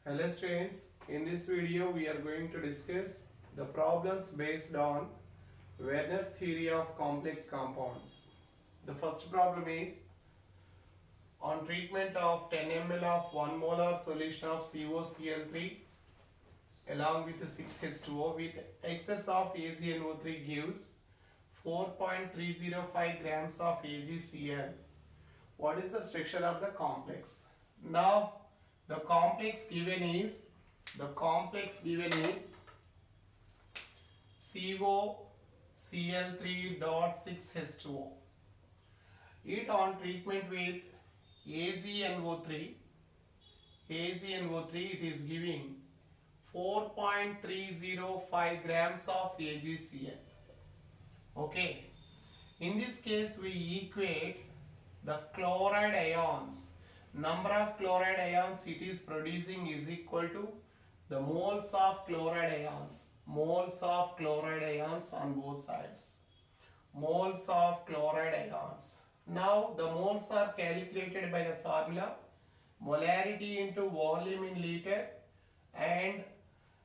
Hello students, in this video we are going to discuss the problems based on Werner's theory of complex compounds. The first problem is on treatment of 10 ml of 1 molar solution of COCl3 along with 6H2O with excess of AgNO3 gives 4.305 grams of AgCl. What is the structure of the complex? Now the complex given is COCl3.6H2O. It on treatment with AgNO3 it is giving 4.305 grams of AgCl. Okay, in this case we equate the chloride ions. Number of chloride ions it is producing is equal to the moles of chloride ions. Moles of chloride ions on both sides. Moles of chloride ions. Now the moles are calculated by the formula molarity into volume in liter and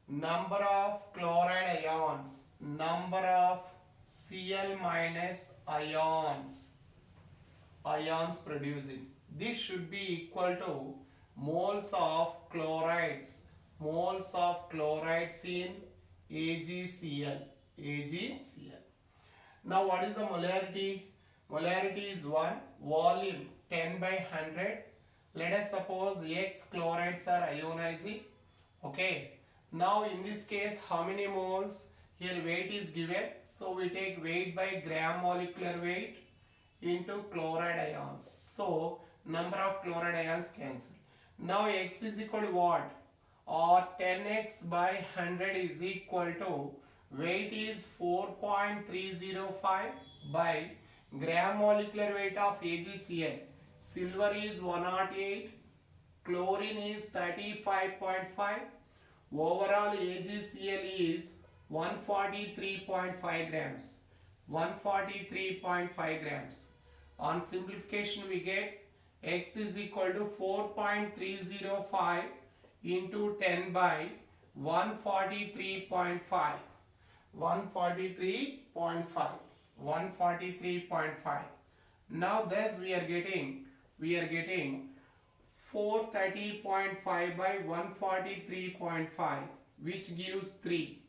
number of chloride ions. Number of Cl minus ions producing. This should be equal to moles of chlorides in AgCl. Now what is the molarity? Molarity is 1, volume 10 by 100. Let us suppose X chlorides are ionizing. Okay. Now in this case how many moles? Here weight is given. So we take weight by gram molecular weight into chloride ions. So number of chloride ions cancel. Now X is equal to what? Or 10x by 100 is equal to weight is 4.305 by gram molecular weight of AgCl. Silver is 108, chlorine is 35.5, overall AgCl is 143.5 grams. 143.5 grams. On simplification we get X is equal to 4.305 into 10 by 143.5. 143.5. Now thus we are getting 430.5 by 143.5 which gives 3.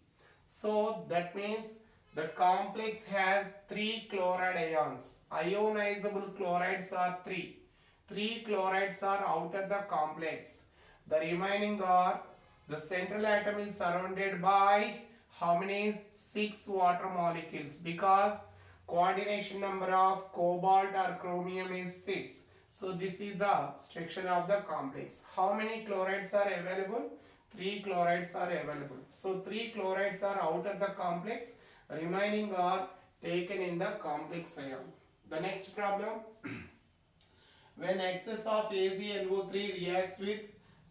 So that means the complex has 3 chloride ions. Ionizable chlorides are 3. 3 chlorides are out of the complex. The remaining are, the central atom is surrounded by how many? 6 water molecules, because coordination number of cobalt or chromium is 6. So this is the structure of the complex. How many chlorides are available? 3 chlorides are available. So 3 chlorides are out of the complex. Remaining are taken in the complex ion. The next problem. When excess of AgNO3 reacts with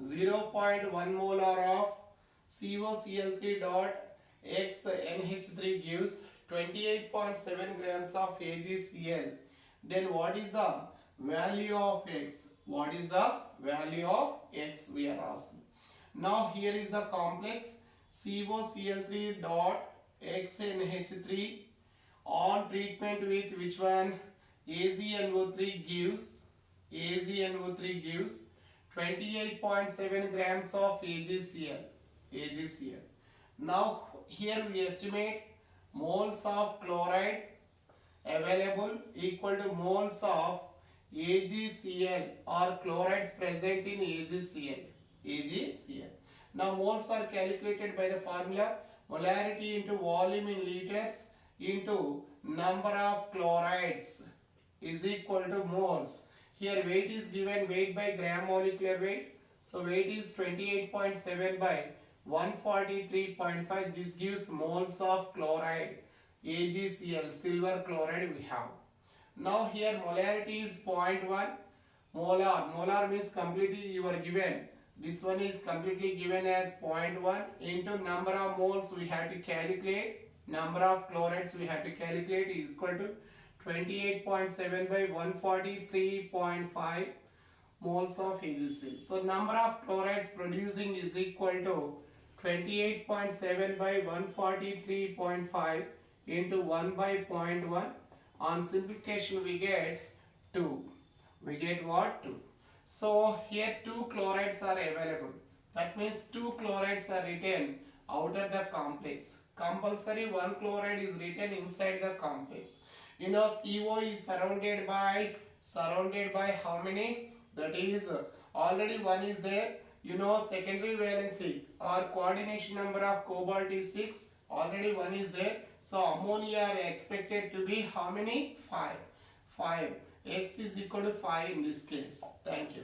0.1 molar of COCl3.xNH3 gives 28.7 grams of AgCl, then what is the value of X? What is the value of X we are asking. Now here is the complex COCl3.xNH3 on treatment with which one? AgNO3 gives 28.7 grams of AgCl. Now here we estimate moles of chloride available equal to moles of AgCl or chlorides present in AgCl. Now moles are calculated by the formula molarity into volume in liters into number of chlorides is equal to moles. Here weight is given, weight by gram molecular weight. So weight is 28.7 by 143.5. This gives moles of chloride AgCl, silver chloride we have. Now here molarity is 0.1 molar. Molar means completely you are given. This one is completely given as 0.1 into number of moles we have to calculate. Number of chlorides we have to calculate is equal to 28.7 by 143.5 moles of AgCl. So number of chlorides producing is equal to 28.7 by 143.5 into 1 by 0.1. On simplification we get 2. We get what? 2. So here 2 chlorides are available. That means 2 chlorides are written outer the complex. Compulsory 1 chloride is written inside the complex. You know CO is surrounded by how many? That is already 1 is there. You know secondary valency or coordination number of cobalt is 6. Already 1 is there. So ammonia are expected to be how many? 5. 5. X is equal to 5 in this case. Thank you.